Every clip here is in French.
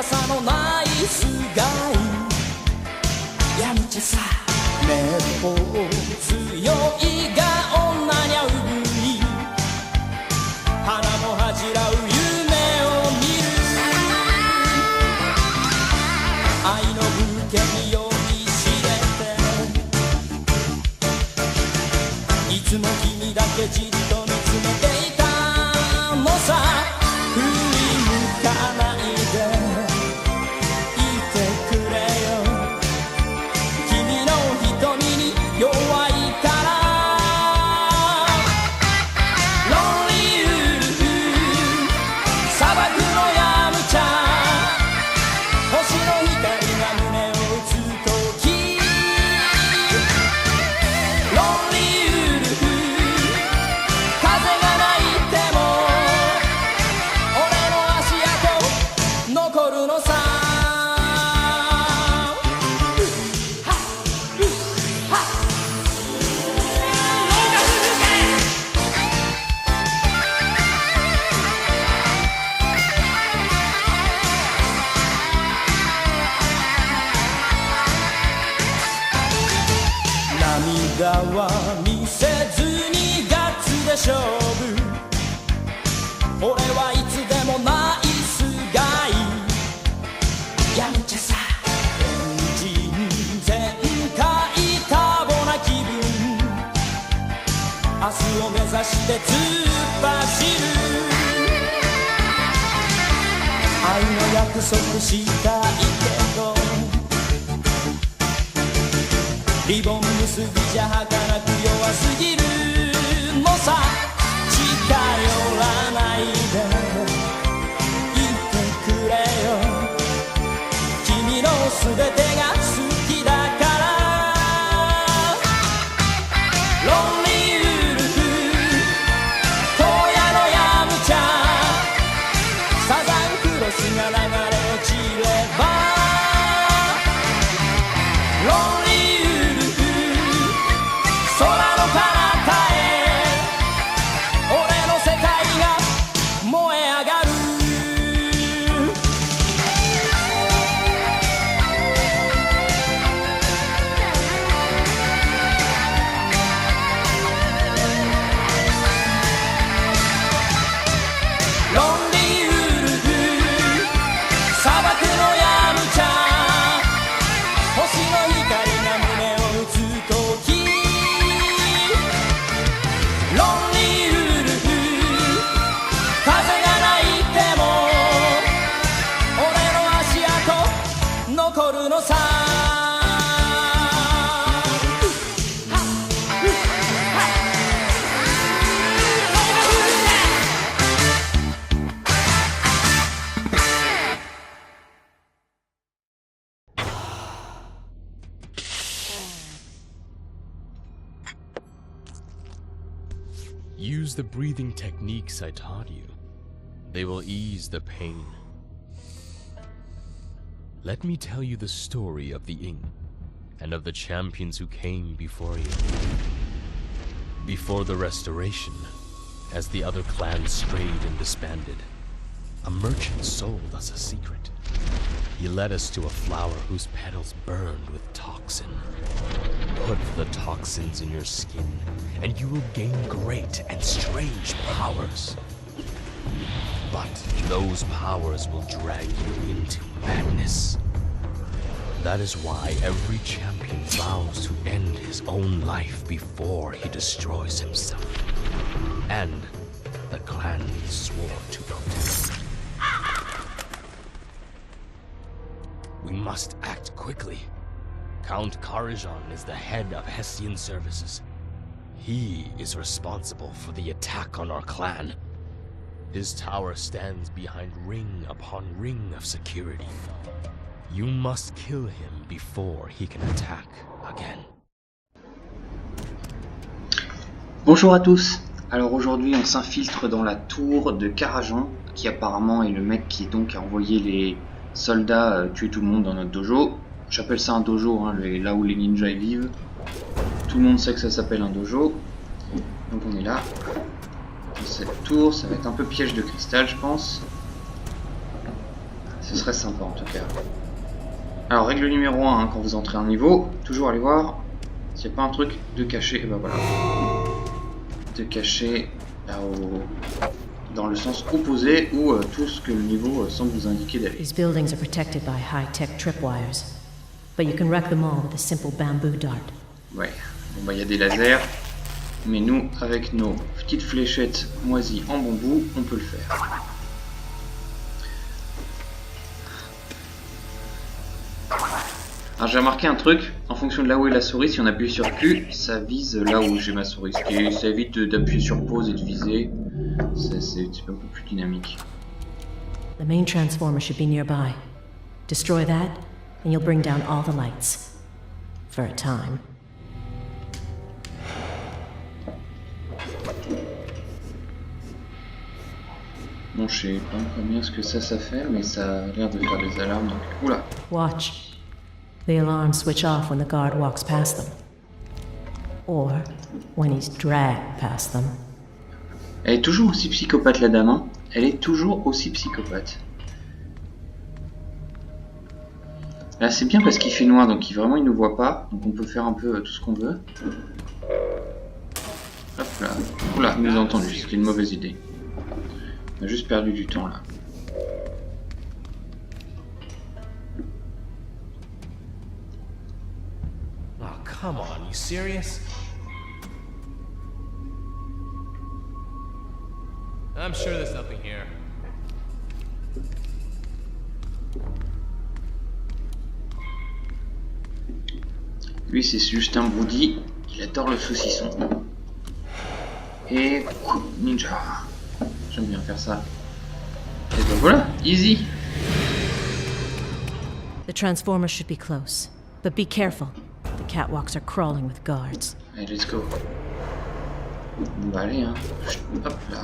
さのナイスガイやむちゃさめっぽう強いが女にゃうぶい花も恥じらう夢を見る愛の武家に酔いしれていつも君だけじっと見つめていたのさ振り向かないでいてくれよ君の瞳に弱いからロンリーウルフ砂漠のヤムチャ星の光が胸を打つ時ロンリーウルフ風がないても俺の足跡残るのさ涙は見せずにガッツで勝負俺はいつでもナイスガイやむちゃさエンジン全開ターボな気分明日を目指して突っ走る愛の約束したいけどリボン結びじゃ儚く弱すぎるのさ近寄らないでいてくれよ君のすべてが好きだからロンリーウルフ荒野のヤムチャサザンクロスが流れ落ちればロンリー空の彼方へ俺の世界が燃え上がるロンリーウルフ砂漠のヤムチャ星の光が胸を打つ時ロンリーウルフ風がないても俺の足跡残るのさUse the breathing techniques I taught you. They will ease the pain. Let me tell you the story of the Ing and of the champions who came before you. Before the Restoration, as the other clans strayed and disbanded, a merchant sold us a secret. He led us to a flower whose petals burned with toxin. Put the toxins in your skin, and you will gain great and strange powers. But those powers will drag you into madness. That is why every champion vows to end his own life before he destroys himself. And the clan swore to protect. We must act quickly. Count Karajan is the head of Hessian services. He is responsible for the attack on our clan. His tower stands behind ring upon ring of security. You must kill him before he can attack again. Bonjour à tous. Alors aujourd'hui on s'infiltre dans la tour de Karajan, qui apparemment est le mec qui donc a envoyé les soldats tuer tout le monde dans notre dojo. J'appelle ça un dojo, hein, là où les ninjas vivent. Tout le monde sait que ça s'appelle un dojo. Donc on est là. Dans cette tour, ça va être un peu piège de cristal je pense. Ce serait sympa en tout cas. Alors règle numéro 1, hein, quand vous entrez un niveau, toujours aller voir s'il n'y a pas un truc de caché. Et ben voilà. De caché là, dans le sens opposé ou tout ce que le niveau semble vous indiquer d'aller. These buildings are protected by high-tech tripwires, but you can wreck them all with a simple bamboo dart. Ouais, bon bah il y a des lasers, mais nous, avec nos petites fléchettes moisies en bambou, on peut le faire. Alors j'ai remarqué un truc, en fonction de là où est la souris, si on appuie sur Q, ça vise là où j'ai ma souris, ce qui ça évite d'appuyer sur pause et de viser, c'est un peu plus dynamique. The main transformer should be nearby. Destroy that, and you'll bring down all the lights. For a time. Bon, je sais pas combien ce que ça fait, mais ça a l'air de faire des alarmes, donc... Oula! Watch. The alarms switch off when the guard walks past them. Or when he's dragged past them. Elle est toujours aussi psychopathe la dame, hein. Elle est toujours aussi psychopathe. Là c'est bien parce qu'il fait noir, donc vraiment il ne voit pas, donc on peut faire un peu tout ce qu'on veut. Hop là. Oula, il nous a entendu, c'était une mauvaise idée. On a juste perdu du temps là. Oh, come on, you serious? I'm sure there's nothing here. Lui c'est juste un broody, il adore le saucisson. Et ninja. J'aime bien faire ça. Et ben voilà, easy. The transformer should be close, but be careful. The catwalks are crawling with guards. Allez, let's go. On va aller, hein. Hop là.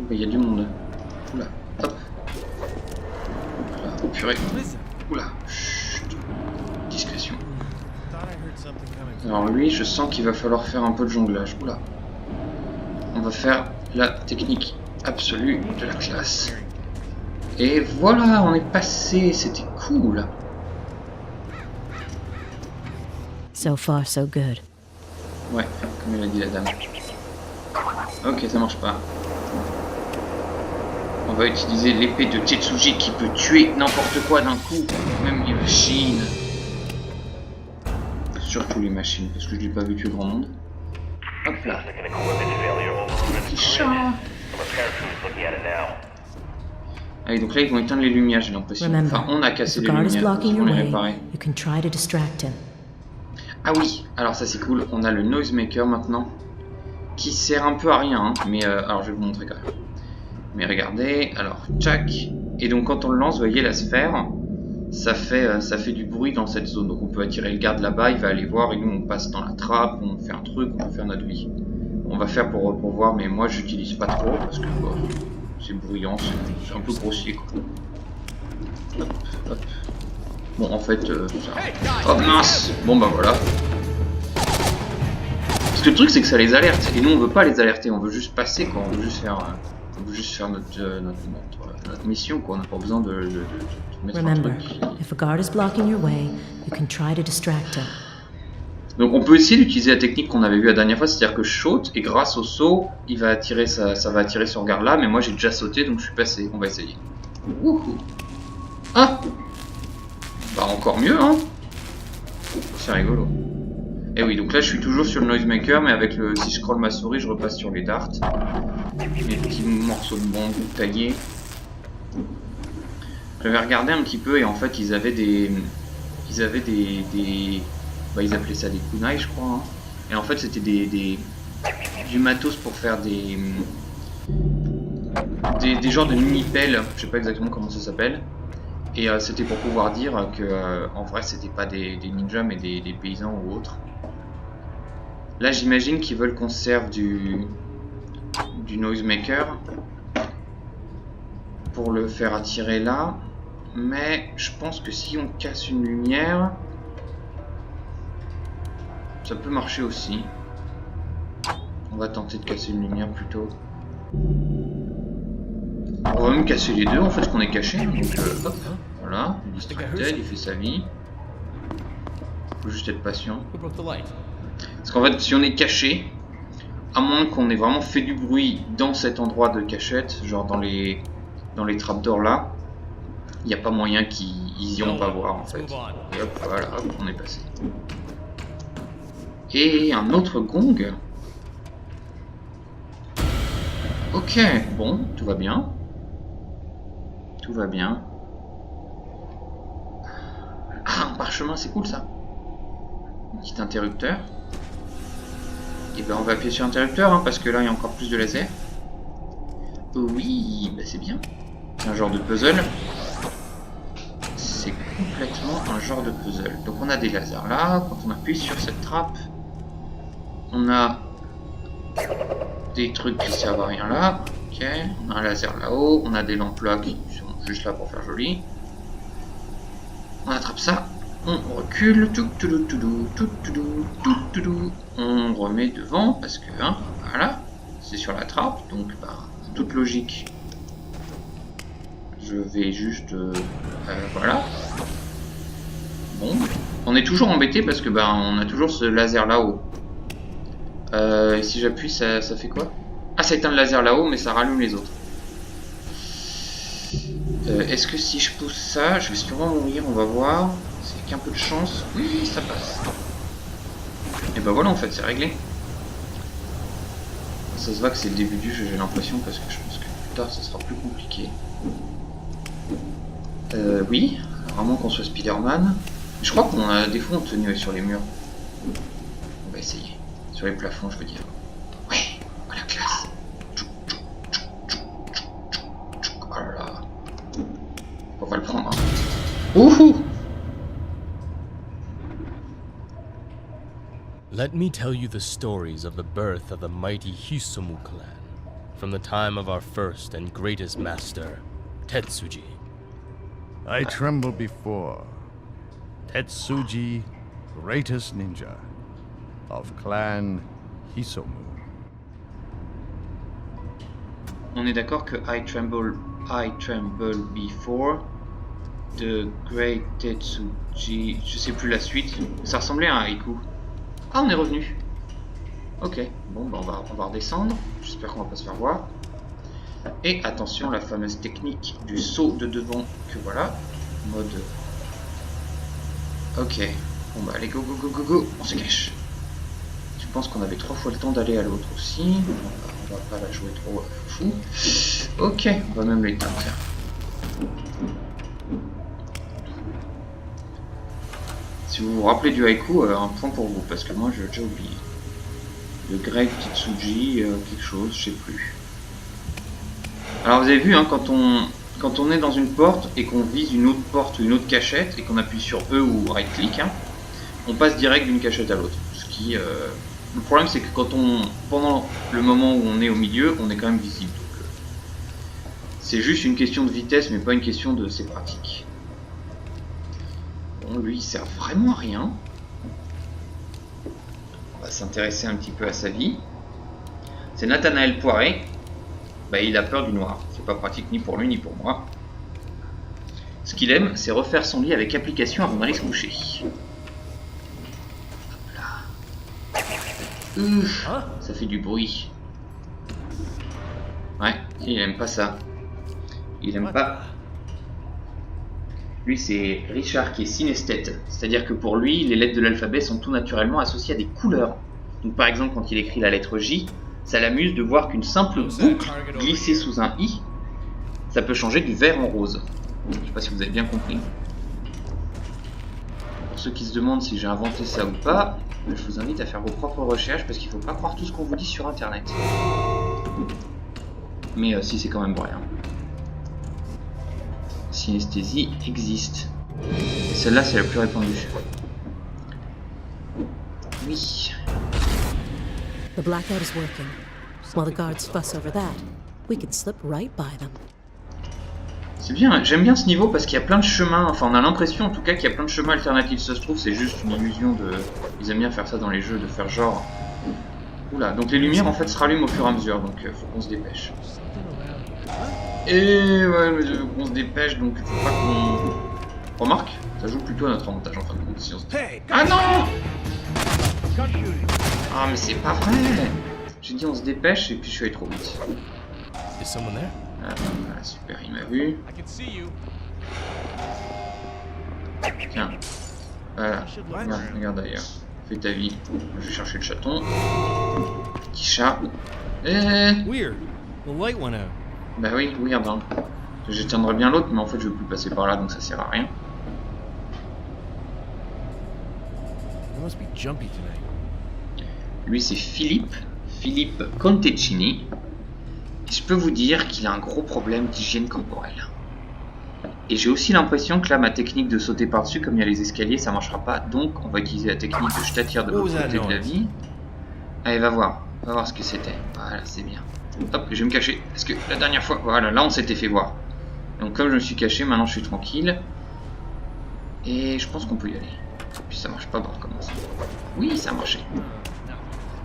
Oh, bah, y a du monde. Oula, hop. Oula, oh purée. Oula, chut. Discrétion. Alors lui, je sens qu'il va falloir faire un peu de jonglage. Oula. On va faire la technique absolue de la classe. Et voilà, on est passé, c'était cool. So far, so good. Ouais, comme il a dit la dame. Ok, ça marche pas. On va utiliser l'épée de Tetsuji qui peut tuer n'importe quoi d'un coup, même les machines. Surtout les machines, parce que je l'ai pas vu tuer grand monde. Hop là. Petit chat. Ah oui, donc là ils vont éteindre les lumières, j'ai l'impression. Enfin, on a cassé les lumières, on les réparer. Ah oui, alors ça c'est cool, on a le noisemaker maintenant, qui sert un peu à rien, hein, mais alors je vais vous montrer quand même. Mais regardez, alors tchac, et donc quand on le lance, vous voyez la sphère, ça fait du bruit dans cette zone, donc on peut attirer le garde là-bas, il va aller voir, et nous on passe dans la trappe, on fait un truc, on peut faire notre vie. On va faire pour voir, mais moi j'utilise pas trop, parce que bah, c'est bruyant, c'est un peu grossier quoi. Hop, hop. Bon, en fait, ça... Oh mince! Bon bah voilà. Parce que le truc c'est que ça les alerte, et nous on veut pas les alerter, on veut juste passer quoi, on veut juste faire notre mission quoi, on n'a pas besoin de mettre un truc. If a guard is blocking your way, you can try to distract him. Donc on peut essayer d'utiliser la technique qu'on avait vue la dernière fois, c'est-à-dire que je saute, et grâce au saut, il va attirer ça va attirer ce regard là, mais moi j'ai déjà sauté donc je suis passé, on va essayer. Wouhou. Ah! Bah encore mieux hein. C'est rigolo. Et oui, donc là je suis toujours sur le noisemaker, mais avec le... si je scrolle ma souris, je repasse sur les darts. Les petits morceaux de bambou taillés. J'avais regardé un petit peu et en fait ils avaient des... Bah ils appelaient ça des kunai je crois. Hein. Et en fait c'était du matos pour faire des genres de mini-pelles, je sais pas exactement comment ça s'appelle. Et c'était pour pouvoir dire que en vrai c'était pas des ninjas mais des paysans ou autres. Là j'imagine qu'ils veulent qu'on serve du noisemaker pour le faire attirer là. Mais je pense que si on casse une lumière, ça peut marcher aussi. On va tenter de casser une lumière plutôt. On va même casser les deux en fait, ce qu'on est caché. Donc hop, voilà, il est distracted, il fait sa vie. Faut juste être patient. Who broke the light? Parce qu'en fait, si on est caché, à moins qu'on ait vraiment fait du bruit dans cet endroit de cachette, genre dans les trapdoors là, il n'y a pas moyen qu'ils iront pas voir en fait. Et hop, voilà, hop, on est passé. Et un autre gong. Ok, bon, tout va bien. Tout va bien. Ah, un parchemin, c'est cool ça. Un petit interrupteur. Et ben on va appuyer sur l'interrupteur hein, parce que là il y a encore plus de laser. Oui, bah c'est bien. C'est un genre de puzzle. C'est complètement un genre de puzzle. Donc on a des lasers là. Quand on appuie sur cette trappe, on a des trucs qui servent à rien là. Ok, on a un laser là-haut. On a des lampes là qui sont juste là pour faire joli. On attrape ça. On recule, on remet devant parce que hein, voilà, c'est sur la trappe, donc par toute logique, je vais juste voilà. Bon, on est toujours embêté parce que on a toujours ce laser là-haut. Et si j'appuie, ça fait quoi? Ah, ça éteint le laser là-haut, mais ça rallume les autres. Est-ce que si je pousse ça, je vais sûrement mourir, on va voir. C'est avec un peu de chance. Oui, ça passe. Et ben voilà, en fait, c'est réglé. Ça se voit que c'est le début du jeu, j'ai l'impression, parce que je pense que plus tard, ça sera plus compliqué. Oui, vraiment qu'on soit Spider-Man. Je crois qu'on a des fois on tenait sur les murs. On va essayer. Sur les plafonds, je veux dire. Ouais, oh la classe. Oh là là. On va le prendre. Hein. Ouhou! Let me tell you the stories of the birth of the mighty Hisomu clan, from the time of our first and greatest master, Tetsuji. I tremble before Tetsuji, greatest ninja of clan Hisomu. On est d'accord que I tremble before the great Tetsuji. Je sais plus la suite. Ça ressemblait à un haïku. Ah, on est revenu. Ok, bon, on va redescendre. J'espère qu'on va pas se faire voir. Et attention, la fameuse technique du saut de devant que voilà. Mode. Ok. Bon bah allez, go, go, go, go, go. On se cache. Je pense qu'on avait 3 fois le temps d'aller à l'autre aussi. On va pas la jouer trop fou. Ok, on va même l'éteindre. Si vous vous rappelez du haïku, un point pour vous, parce que moi j'ai déjà oublié. Le Great Tetsuji, quelque chose, je sais plus. Alors vous avez vu, hein, quand on est dans une porte et qu'on vise une autre porte ou une autre cachette et qu'on appuie sur E ou right click, hein, on passe direct d'une cachette à l'autre. Ce qui, le problème c'est que pendant le moment où on est au milieu, on est quand même visible. Donc, c'est juste une question de vitesse, mais pas une question de c'est pratique. Bon, lui il sert vraiment à rien. On va s'intéresser un petit peu à sa vie. C'est Nathanaël Poiré. Bah, il a peur du noir. C'est pas pratique ni pour lui ni pour moi. Ce qu'il aime, c'est refaire son lit avec application avant d'aller se coucher. Là. Ça fait du bruit. Ouais, il aime pas ça. Il aime pas. Lui, c'est Richard qui est synesthète. C'est-à-dire que pour lui, les lettres de l'alphabet sont tout naturellement associées à des couleurs. Donc par exemple, quand il écrit la lettre J, ça l'amuse de voir qu'une simple boucle glissée sous un I, ça peut changer du vert en rose. Je sais pas si vous avez bien compris. Pour ceux qui se demandent si j'ai inventé ça ou pas, je vous invite à faire vos propres recherches parce qu'il faut pas croire tout ce qu'on vous dit sur internet. Mais si, c'est quand même vrai. Hein. Synesthésie existe. Celle-là, c'est la plus répandue. Oui. The blackout is working. While the guards fuss over that, we could slip right by them. C'est bien, j'aime bien ce niveau parce qu'il y a plein de chemins, enfin on a l'impression en tout cas qu'il y a plein de chemins alternatifs. Ça se trouve, c'est juste une illusion de... Ils aiment bien faire ça dans les jeux, de faire genre... Oula, donc les lumières en fait se rallument au fur et à mesure, donc faut qu'on se dépêche. Et ouais, mais on se dépêche, donc il faut pas qu'on... Remarque, ça joue plutôt à notre avantage en fin de compte si on se... Ah non! Ah mais c'est pas vrai! J'ai dit on se dépêche et puis je suis allé trop vite. Is someone there? Ah, voilà, super, il m'a vu. I can see you. Tiens. Voilà, regarde d'ailleurs. Fais ta vie. Je vais chercher le chaton. Petit chat. Weird. The light went out. Bah oui, regarde. Hein. Je tiendrais bien l'autre, mais en fait je veux plus passer par là, donc ça sert à rien. It must be jumpy tonight. Lui c'est Philippe Conteccini. Et je peux vous dire qu'il a un gros problème d'hygiène corporelle. Et j'ai aussi l'impression que là ma technique de sauter par-dessus, comme il y a les escaliers, ça marchera pas. Donc on va utiliser la technique de je t'attire de l'autre côté de la vie. Allez, va voir ce que c'était. Voilà, c'est bien. Hop, je vais me cacher. Parce que la dernière fois, voilà, là on s'était fait voir. Donc comme je me suis caché, maintenant je suis tranquille. Et je pense qu'on peut y aller. Puis ça marche pas, bon, on recommence. Oui, ça a marché.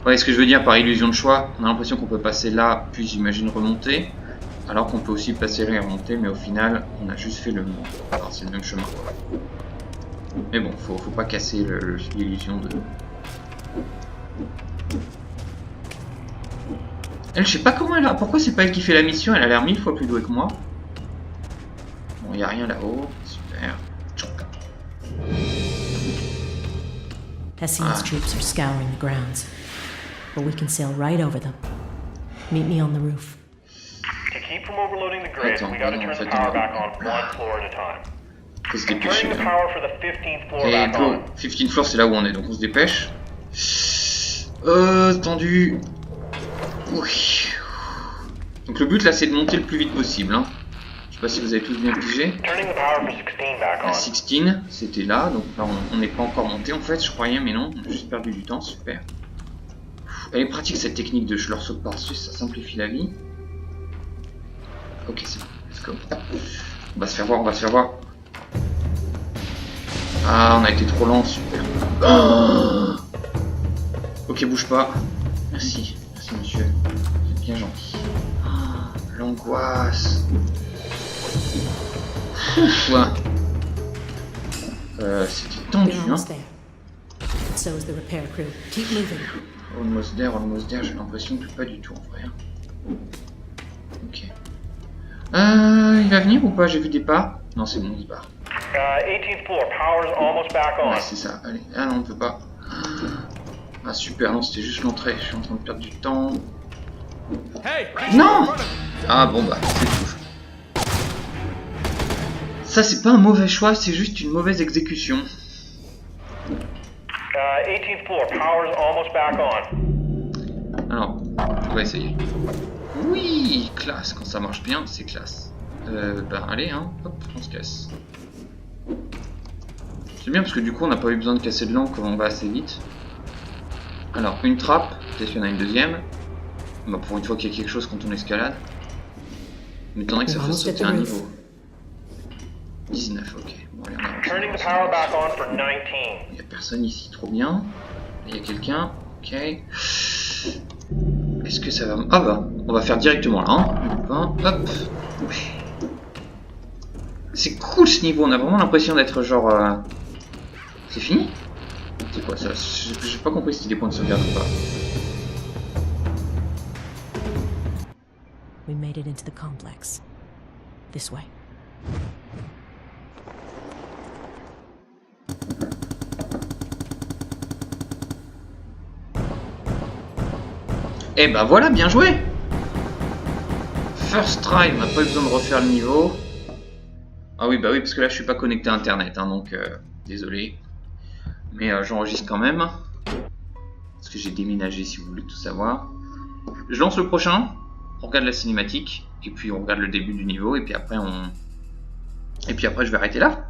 Ouais, ce que je veux dire par illusion de choix, on a l'impression qu'on peut passer là, puis j'imagine remonter. Alors qu'on peut aussi passer là et remonter, mais au final, on a juste fait le même. Alors c'est le même chemin. Mais bon, faut pas casser l'illusion de... Elle, je sais pas comment elle a... Pourquoi c'est pas elle qui fait la mission? Elle a l'air 1000 fois plus douée que moi. Bon, y a rien là-haut. Super. Hessian's troops are scouring the grounds, but we can sail right over them. Meet me on the roof. To keep from overloading the grid, Attends, we gotta non, en turn fait, the power on- back on one floor at a time. Faut se dépêcher. Turning the Hein. power for the 15th floor Et back go. on. 15 floor, c'est là où on est, donc on se dépêche. Tendu. Oui. Donc le but là, c'est de monter le plus vite possible. Hein. Je sais pas si vous avez tous bien pigé. Turning the power for 16 back La on. 16, c'était là, donc là on n'est pas encore monté en fait, je croyais, mais non, on a juste perdu du temps, super. Elle est pratique cette technique de je leur saute par-dessus, ça simplifie la vie. Ok, c'est bon, let's go. On va se faire voir. Ah, on a été trop lent, super. Oh, ok, bouge pas. Merci monsieur, vous êtes bien gentil. Oh, l'angoisse. Ouais. C'était tendu, We're hein. almost there. So is the repair crew. Keep moving. Almost there, j'ai l'impression que pas du tout en vrai. Hein. Ok. Il va venir ou pas? J'ai vu des pas. Non, c'est bon, il se barre. 18th floor, power's almost back on. Ouais, c'est ça, allez. Ah non, on peut pas. Ah super, non, c'était juste l'entrée. Je suis en train de perdre du temps. Hey! Non! Ah bon bah, c'est tout. Ça, c'est pas un mauvais choix, c'est juste une mauvaise exécution. 18th floor, power's almost back on. Alors, on va essayer. Oui, classe, quand ça marche bien, c'est classe. Ben allez, hein, hop, on se casse. C'est bien parce que du coup on n'a pas eu besoin de casser de l'encre, on va assez vite. Alors, une trappe, peut-être qu'il y en a une deuxième. Bah, pour une fois qu'il y a quelque chose quand on escalade. Il m'étonnerait que ça fasse sauter un niveau. 19, ok. Bon, allez, on avance. Turning the power back on for 19. Il n'y a personne ici, trop bien. Il y a quelqu'un, ok. Est-ce que ça va... Ah bah, on va faire directement là, hein. Hop. C'est cool ce niveau, on a vraiment l'impression d'être genre... C'est fini? C'est quoi ça? J'ai pas compris si c'était des points de sauvegarde ou pas. We made it into the complex. This way. Eh bah voilà, bien joué! First try, on n'a pas eu besoin de refaire le niveau. Ah oui, bah oui, parce que là je suis pas connecté à internet, hein, donc désolé. Mais j'enregistre quand même. Parce que j'ai déménagé si vous voulez tout savoir. Je lance le prochain, on regarde la cinématique, et puis on regarde le début du niveau, et puis après on... Et puis après je vais arrêter là.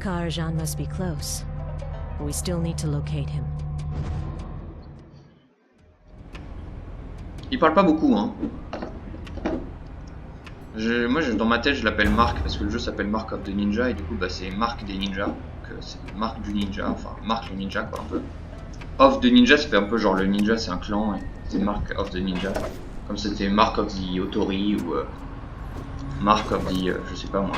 Karajan must be close. But we still need to locate him. Il parle pas beaucoup, hein. Moi, dans ma tête, je l'appelle Mark parce que le jeu s'appelle Mark of the Ninja et du coup, bah, c'est Mark des ninjas. Donc, c'est Mark du ninja, enfin Mark le ninja, quoi, un peu. Of the Ninja, ça fait un peu genre le ninja, c'est un clan, et c'est Mark of the Ninja. Comme c'était Mark of the Otori ou Mark of the... je sais pas moi.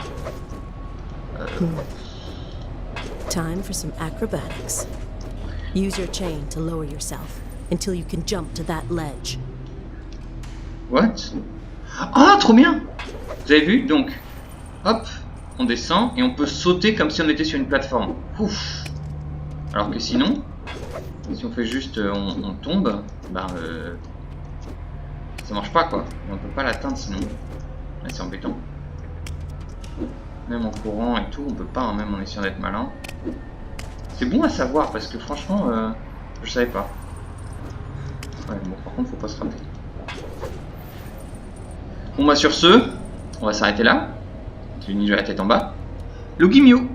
Time for some acrobatics. Use your chain to lower yourself until you can jump to that ledge. What? Ah, trop bien! Vous avez vu? Donc, hop, on descend et on peut sauter comme si on était sur une plateforme. Ouf. Alors que sinon, si on fait juste, on tombe, ben, ça marche pas quoi. Et on peut pas l'atteindre sinon. Ouais, c'est embêtant. Même en courant et tout, on peut pas, hein, même en essayant d'être malin. C'est bon à savoir parce que franchement, je savais pas. Ouais, bon, par contre, faut pas se rater. Bon, bah sur ce, on va s'arrêter là. Le ninja la tête en bas. Lugimyu!